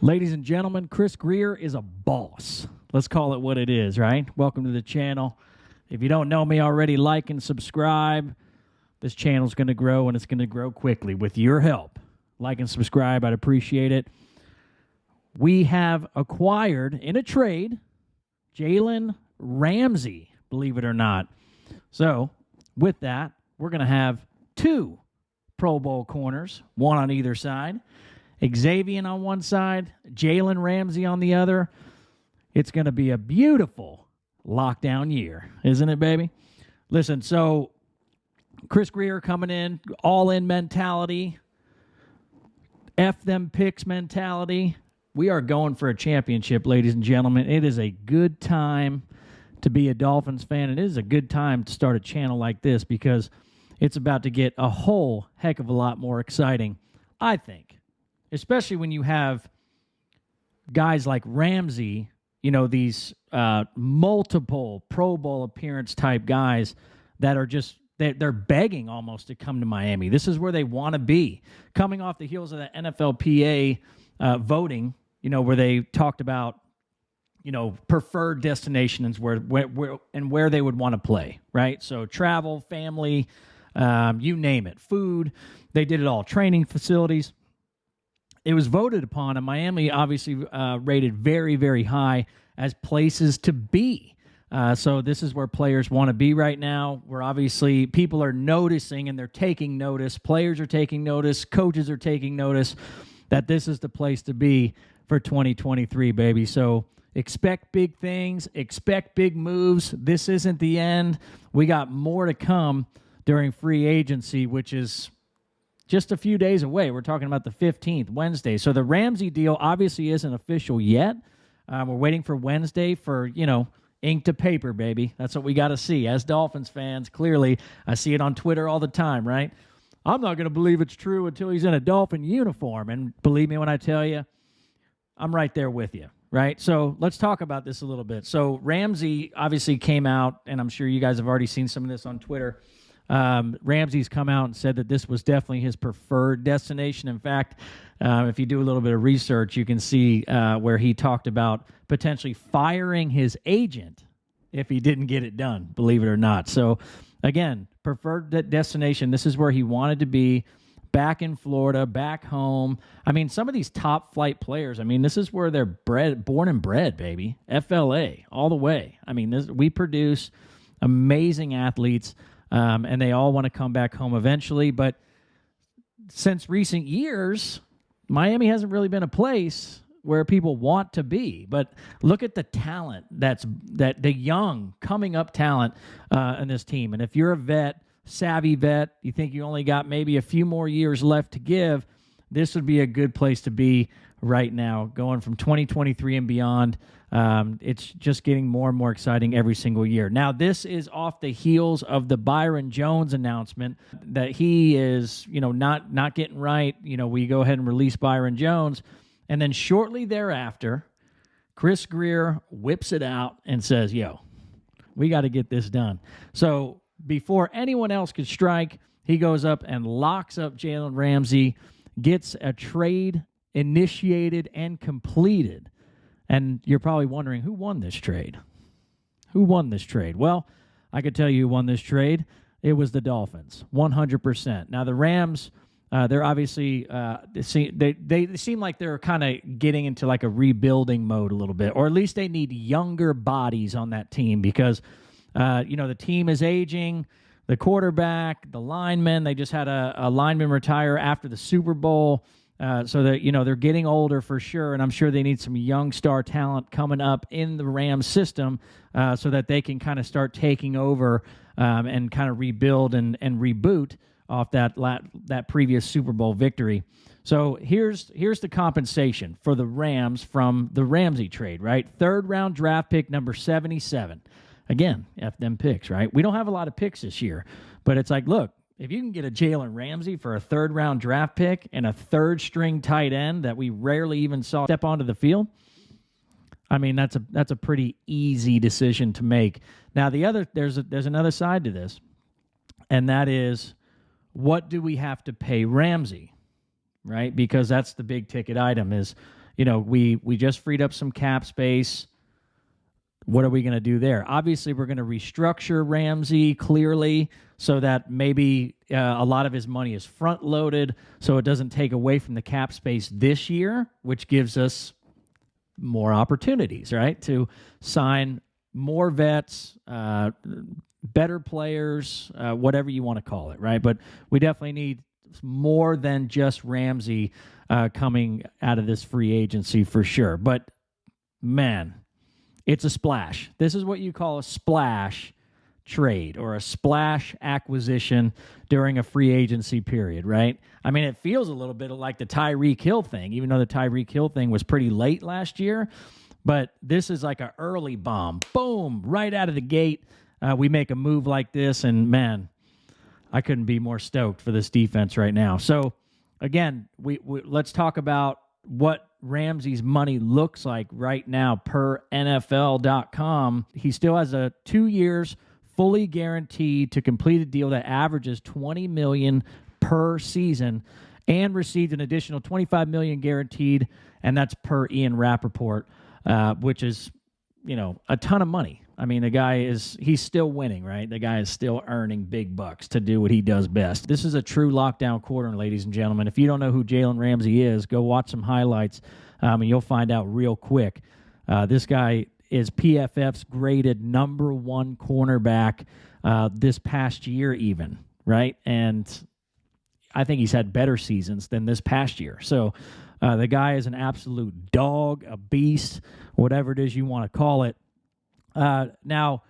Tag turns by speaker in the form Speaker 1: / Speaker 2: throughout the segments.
Speaker 1: Ladies and gentlemen, Chris Greer is a boss. Let's call it what it is, right? Welcome to the channel. If you don't know me already, like and subscribe. This channel's going to grow, and it's going to grow quickly with your help. Like and subscribe. I'd appreciate it. We have acquired, in a trade, Jalen Ramsey, believe it or not. So, with that, we're going to have two Pro Bowl corners, one on either side. Xavier on one side, Jalen Ramsey on the other. It's going to be a beautiful lockdown year, isn't it, baby? Listen, so Chris Greer coming in, all-in mentality, F them picks mentality. We are going for a championship, ladies and gentlemen. It is a good time to be a Dolphins fan. It is a good time to start a channel like this because it's about to get a whole heck of a lot more exciting, I think. Especially when you have guys like Ramsey, you know, these multiple Pro Bowl appearance type guys that are just, they're begging almost to come to Miami. This is where they want to be. Coming off the heels of the NFLPA voting, you know, where they talked about, you know, preferred destinations where they would want to play, right? So travel, family, you name it, food, they did it all, training facilities. It was voted upon, and Miami obviously rated very, very high as places to be. So this is where players want to be right now. Where obviously people are noticing and they're taking notice. Players are taking notice. Coaches are taking notice that this is the place to be for 2023, baby. So expect big things. Expect big moves. This isn't the end. We got more to come during free agency, which is just a few days away. We're talking about the 15th, Wednesday. So the Ramsey deal obviously isn't official yet. We're waiting for Wednesday for, you know, ink to paper, baby. That's what we got to see. As Dolphins fans, clearly, I see it on Twitter all the time, right? I'm not going to believe it's true until he's in a Dolphin uniform. And believe me when I tell you, I'm right there with you, right? So let's talk about this a little bit. So Ramsey obviously came out, and I'm sure you guys have already seen some of this on Twitter. Ramsey's come out and said that this was definitely his preferred destination. In fact, if you do a little bit of research, you can see where he talked about potentially firing his agent if he didn't get it done, believe it or not. So, again, preferred destination. This is where he wanted to be, back in Florida, back home. I mean, some of these top flight players, I mean, this is where they're born and bred, baby. FLA, all the way. I mean, we produce amazing athletes. And they all want to come back home eventually. But since recent years, Miami hasn't really been a place where people want to be. But look at the talent that the young, coming up talent in this team. And if you're a vet, savvy vet, you think you only got maybe a few more years left to give, this would be a good place to be right now, going from 2023 and beyond. It's just getting more and more exciting every single year. Now, this is off the heels of the Byron Jones announcement that he is, you know, not getting right. You know, we go ahead and release Byron Jones. And then shortly thereafter, Chris Greer whips it out and says, yo, we got to get this done. So before anyone else could strike, he goes up and locks up Jalen Ramsey, gets a trade initiated and completed. And you're probably wondering, who won this trade? Who won this trade? Well, I could tell you who won this trade. It was the Dolphins, 100%. Now, the Rams, they're obviously, they seem like they're kind of getting into like a rebuilding mode a little bit, or at least they need younger bodies on that team because, you know, the team is aging. The quarterback, the linemen, they just had a lineman retire after the Super Bowl. So that, you know, they're getting older for sure, and I'm sure they need some young star talent coming up in the Rams system so that they can kind of start taking over and kind of rebuild and reboot off that previous Super Bowl victory. So here's the compensation for the Rams from the Ramsey trade, right? 3rd round draft pick number 77. Again, F them picks, right? We don't have a lot of picks this year, but it's like, look, if you can get a Jalen Ramsey for a 3rd round draft pick and a 3rd string tight end that we rarely even saw step onto the field, I mean, that's a pretty easy decision to make. Now, there's another side to this, and that is, what do we have to pay Ramsey, right? Because that's the big ticket item is we just freed up some cap space. What are we going to do there? Obviously, we're going to restructure Ramsey clearly so that maybe a lot of his money is front-loaded so it doesn't take away from the cap space this year, which gives us more opportunities, right, to sign more vets, better players, whatever you want to call it, right? But we definitely need more than just Ramsey coming out of this free agency for sure. But, man, it's a splash. This is what you call a splash trade or a splash acquisition during a free agency period, right? I mean, it feels a little bit like the Tyreek Hill thing, even though the Tyreek Hill thing was pretty late last year. But this is like an early bomb. Boom, right out of the gate. We make a move like this, and, man, I couldn't be more stoked for this defense right now. So, again, we let's talk about what Ramsey's money looks like right now per NFL.com. He still has 2 years fully guaranteed to complete a deal that averages $20 million per season and received an additional $25 million guaranteed, and that's per Ian Rappaport, which is, a ton of money. I mean, he's still winning, right? The guy is still earning big bucks to do what he does best. This is a true lockdown corner, ladies and gentlemen. If you don't know who Jalen Ramsey is, go watch some highlights, and you'll find out real quick. This guy is PFF's graded #1 cornerback this past year even, right? And I think he's had better seasons than this past year. So the guy is an absolute dog, a beast, whatever it is you want to call it. Now,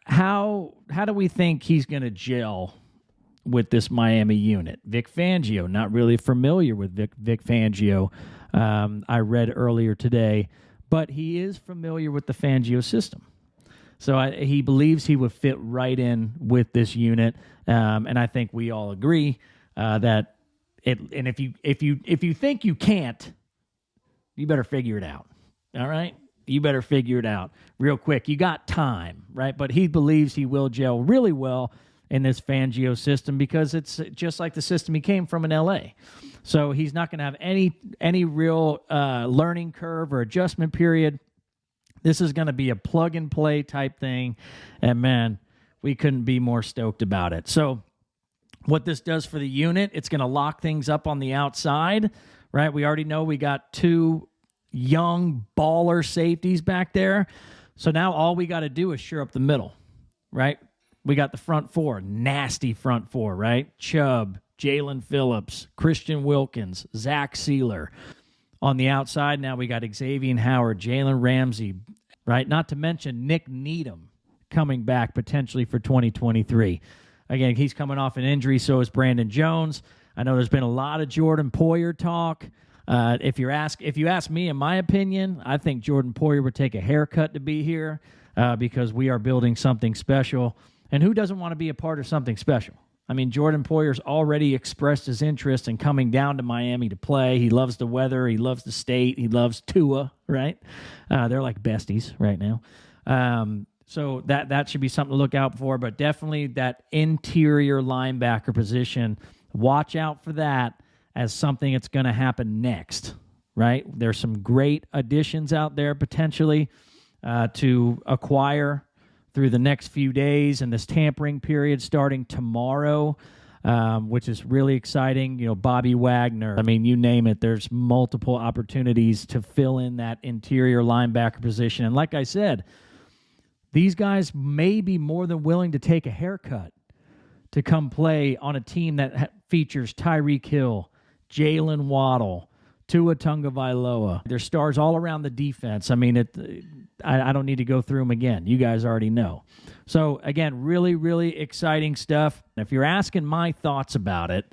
Speaker 1: how do we think he's going to gel with this Miami unit? Vic Fangio, not really familiar with Vic Fangio. I read earlier today, but he is familiar with the Fangio system. So he believes he would fit right in with this unit, and I think we all agree that it. And if you think you can't, you better figure it out. All right. You better figure it out real quick. You got time, right? But he believes he will gel really well in this Fangio system because it's just like the system he came from in L.A. So he's not going to have any real learning curve or adjustment period. This is going to be a plug-and-play type thing, and, man, we couldn't be more stoked about it. So what this does for the unit, it's going to lock things up on the outside, right? We already know we got 2 young baller safeties back there. So now all we got to do is shore up the middle, right? We got the front 4, nasty front 4, right? Chubb, Jalen Phillips, Christian Wilkins, Zach Sealer. On the outside, now we got Xavier Howard, Jalen Ramsey, right? Not to mention Nick Needham coming back potentially for 2023. Again, he's coming off an injury, so is Brandon Jones. I know there's been a lot of Jordan Poyer talk. If you ask me, in my opinion, I think Jordan Poyer would take a haircut to be here because we are building something special. And who doesn't want to be a part of something special? I mean, Jordan Poyer's already expressed his interest in coming down to Miami to play. He loves the weather. He loves the state. He loves Tua, right? They're like besties right now. So that should be something to look out for. But definitely that interior linebacker position, watch out for that as something that's going to happen next, right? There's some great additions out there potentially to acquire through the next few days and this tampering period starting tomorrow, which is really exciting. Bobby Wagner, I mean, you name it. There's multiple opportunities to fill in that interior linebacker position. And like I said, these guys may be more than willing to take a haircut to come play on a team that features Tyreek Hill, Jalen Waddle, Tua Tagovailoa. There's stars all around the defense. I mean, I don't need to go through them again. You guys already know. So, again, really, really exciting stuff. If you're asking my thoughts about it,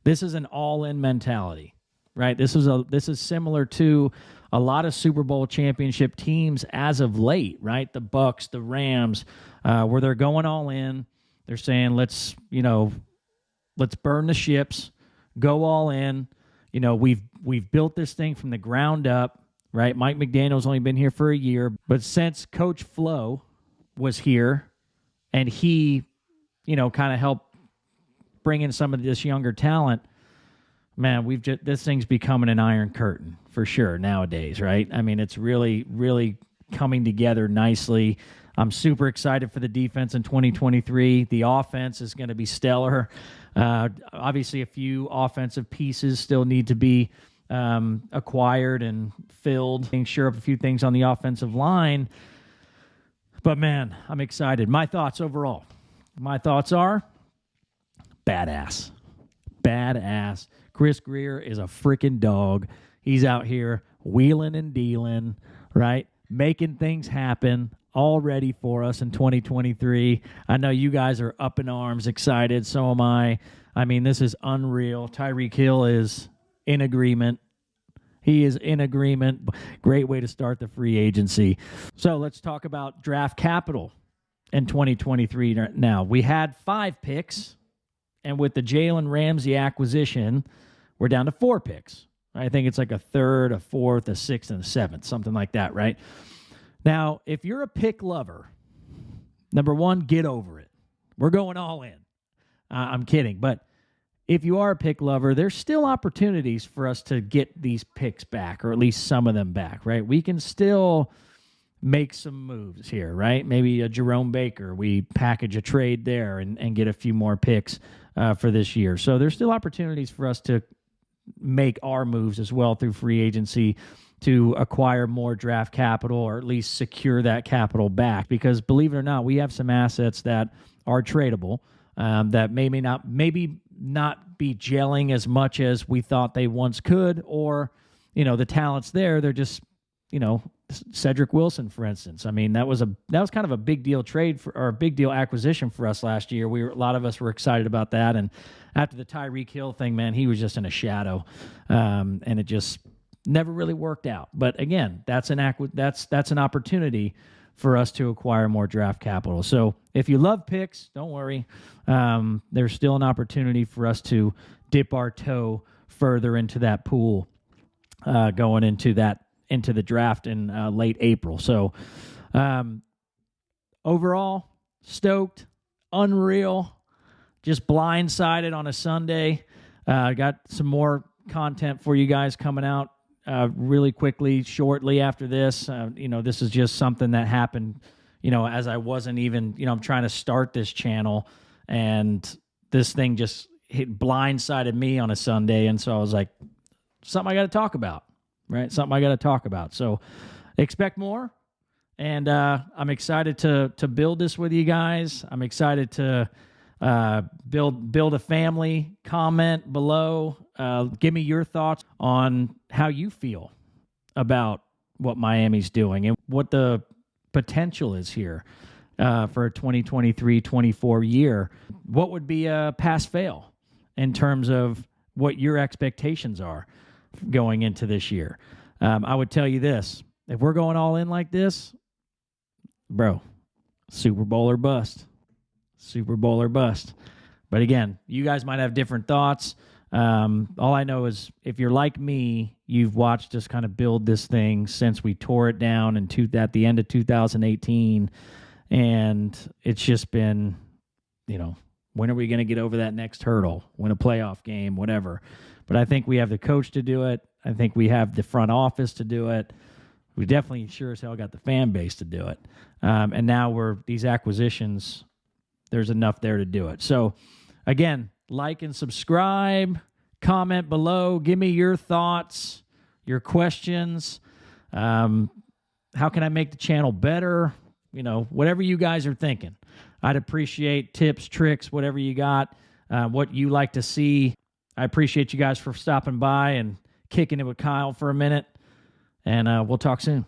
Speaker 1: this is an all-in mentality, right? This is similar to a lot of Super Bowl championship teams as of late, right? The Bucs, the Rams, where they're going all in. They're saying, let's burn the ships, go all in. We've built this thing from the ground up, right? Mike McDaniel's only been here for a year, but since Coach Flo was here and he, kind of helped bring in some of this younger talent, man, this thing's becoming an iron curtain for sure nowadays, right? I mean, it's really, really coming together nicely. I'm super excited for the defense in 2023. The offense is going to be stellar. Obviously, a few offensive pieces still need to be acquired and filled. Sure up a few things on the offensive line. But, man, I'm excited. My thoughts overall. My thoughts are badass. Badass. Chris Grier is a freaking dog. He's out here wheeling and dealing, right? Making things happen, all ready for us in 2023. I know you guys are up in arms, excited. So am I. I mean, this is unreal. Tyreek Hill is in agreement. He is in agreement. Great way to start the free agency. So let's talk about draft capital in 2023 now. We had 5 picks, and with the Jalen Ramsey acquisition, we're down to 4 picks. I think it's like a 3rd, a 4th, a 6th, and a 7th, something like that, right? Now, if you're a pick lover, number one, get over it. We're going all in. I'm kidding, but if you are a pick lover, there's still opportunities for us to get these picks back, or at least some of them back, right? We can still make some moves here, right? Maybe a Jerome Baker. We package a trade there and get a few more picks for this year. So there's still opportunities for us to make our moves as well through free agency to acquire more draft capital, or at least secure that capital back. Because believe it or not, we have some assets that are tradable that maybe not be gelling as much as we thought they once could, or, the talent's there. They're just, Cedric Wilson, for instance. I mean, that was kind of a big deal trade or a big deal acquisition for us last year. A lot of us were excited about that. And after the Tyreek Hill thing, man, he was just in a shadow, and it just never really worked out. But again, that's an opportunity for us to acquire more draft capital. So if you love picks, don't worry. There's still an opportunity for us to dip our toe further into that pool going into the draft in late April. So overall, stoked, unreal, just blindsided on a Sunday. Got some more content for you guys coming out really quickly, shortly after this. This is just something that happened, as I wasn't even, I'm trying to start this channel, and this thing just blindsided me on a Sunday. And so I was like, something I got to talk about, right? Something I got to talk about. So expect more. And I'm excited to build this with you guys. I'm excited to build a family. Comment below. Give me your thoughts on how you feel about what Miami's doing and what the potential is here for a 2023-24 year. What would be a pass-fail in terms of what your expectations are going into this year? I would tell you this. If we're going all in like this, bro, Super Bowl or bust. Super Bowl or bust. But again, you guys might have different thoughts. All I know is if you're like me, you've watched us kind of build this thing since we tore it down at the end of 2018. And it's just been, when are we going to get over that next hurdle? Win a playoff game, whatever. But I think we have the coach to do it. I think we have the front office to do it. We definitely sure as hell got the fan base to do it. And now these acquisitions, there's enough there to do it. So, again, like and subscribe, comment below, give me your thoughts, your questions. How can I make the channel better? Whatever you guys are thinking. I'd appreciate tips, tricks, whatever you got, what you like to see. I appreciate you guys for stopping by and kicking it with Kyle for a minute, and we'll talk soon.